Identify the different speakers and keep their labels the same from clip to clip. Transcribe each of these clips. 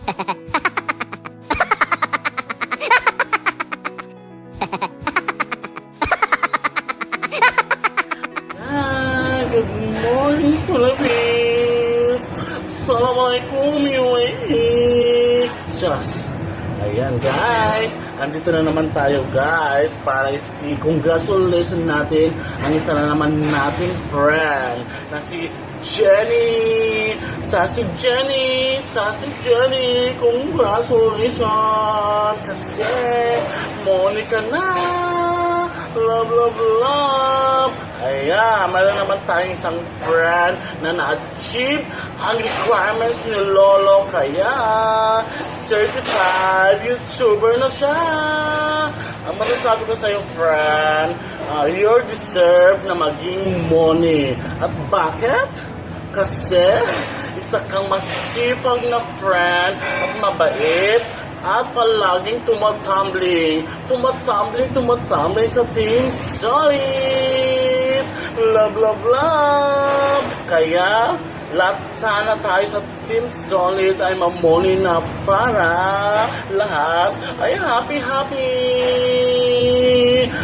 Speaker 1: Good morning, Philippines! Assalamualaikum, UAE! Just, ayan guys, andito na naman tayo guys para i-congratulation natin ang isa na naman nating friend na si Jenny! Sassy Jenny! Sassy Jenny! Congratulations! Kasi Monica na! Love, love, love! Ayan, meron naman tayong isang friend na na-achieve ang requirements ni Lolo. Kaya, certified YouTuber na siya. Ang masasabi ko sa iyo, friend, you're deserve na maging money. At bakit? Kasi, isa kang masipag na friend at mabait at palaging tumatumbling sa Team Solid. Love, love, love! Kaya, lahat sana tayo sa Team Solid ay mamoni na para lahat ay happy, happy!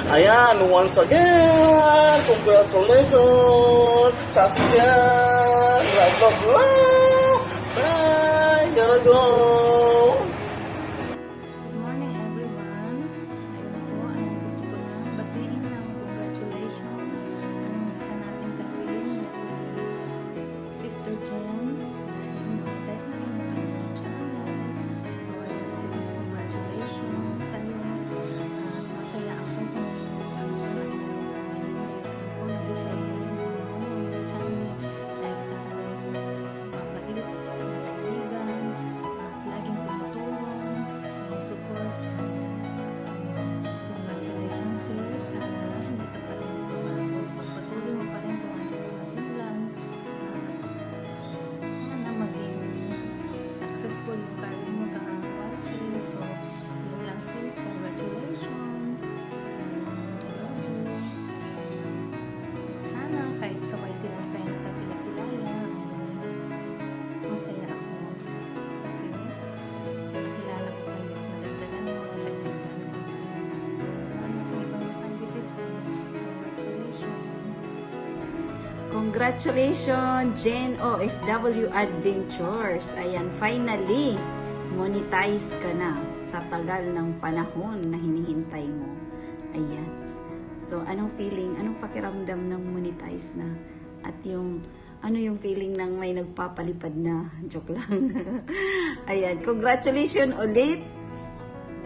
Speaker 1: Ayan, once again, congratulations! Sassy Jen! Love, love, love! Bye! Gotta go!
Speaker 2: Masaya ako kasi nakilala ko kayo at nadagdagan ng mga kaibigan ko. Ano po ibang isang bisis ko. Congratulations, Jen OFW Adventures. Ayan, finally, monetize ka na sa tagal ng panahon na hinihintay mo. Ayan. So, anong feeling, anong pakiramdam ng monetize na? At yung ano yung feeling ng may nagpapalipad na? Joke lang. Ayan. Congratulations ulit.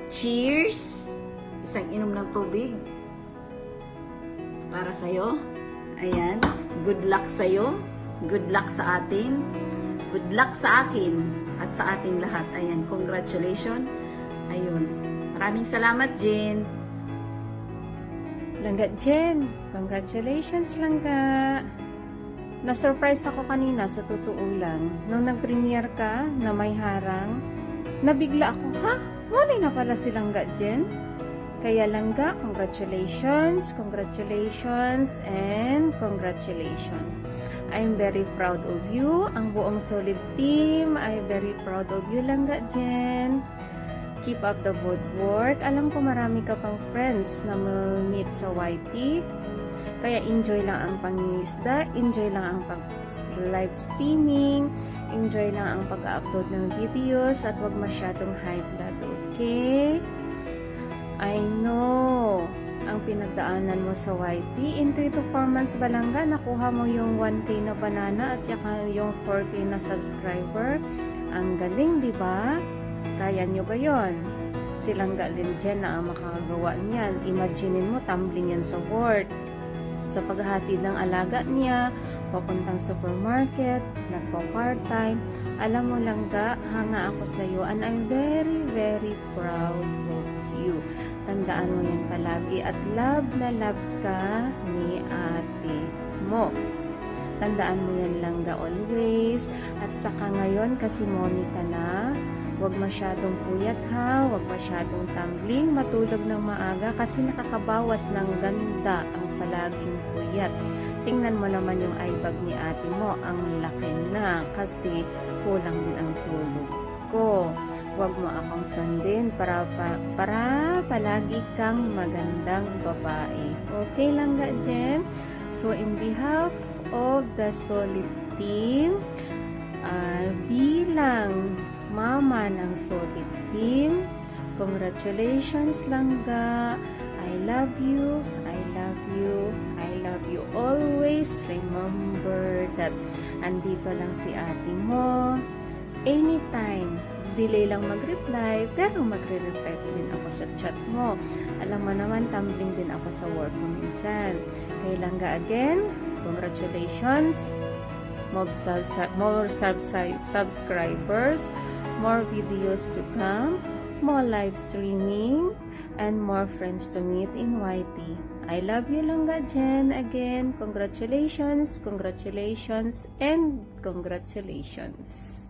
Speaker 2: Cheers. Isang inom ng tubig. Para sa'yo. Ayan. Good luck sa'yo. Good luck sa atin. Good luck sa akin. At sa ating lahat. Ayan. Congratulations. Ayun. Maraming salamat, Jen.
Speaker 3: Langga Jen, congratulations Langga. Na-surprise ako kanina sa totoo lang. Nung nag-premiere ka na may harang, nabigla ako, ha? Wala na pala si Langga Jen. Kaya Langga, congratulations, congratulations, and congratulations. I'm very proud of you. Ang buong Solid team, I'm very proud of you Langga Jen. Keep up the good work. Alam ko marami ka pang friends na meet sa YT. Kaya enjoy lang ang pangingisda, enjoy lang ang pag-live streaming, enjoy lang ang pag-upload ng videos, at wag masyadong high blood, okay? I know, ang pinagdaanan mo sa YT, in 3 to 4 months ba lang nakuha mo yung 1K na banana at saka yung 4K na subscriber. Ang galing, di ba? Kaya nyo ba yun? Silang galing dyan na ang makakagawa niyan. Imaginein mo, tumbling yan sa work. Sa paghahatid ng alaga niya, papuntang supermarket, nagpa-part-time. Alam mo Langga, hanga ako sa iyo and I'm very, very proud of you. Tandaan mo yan palagi at love na love ka ni ate mo. Tandaan mo yan Langga always. At saka ngayon kasi Monica na, huwag masyadong puyat ha, huwag masyadong tumbling, matulog ng maaga kasi nakakabawas ng ganda ang palaging puyat. Tingnan mo naman yung eyebag ni ate mo, ang laki na kasi kulang din ang tulog ko. Huwag mo akong sundin para palagi kang magandang babae. Okay lang ga, Jen? So, in behalf of the Solid Team, bilang mama ng Solid Team, congratulations langga. I love you, I love you, I love you always. Remember that andito lang si ate mo. Anytime, delay lang mag-reply, pero magre-reply din ako sa chat mo. Alam mo naman, tumbling din ako sa work ko minsan. Kaya langga again, congratulations. More subscribers, more videos to come, more live streaming, and more friends to meet in YT. I love you langga, Jen. Again, congratulations, congratulations, and congratulations.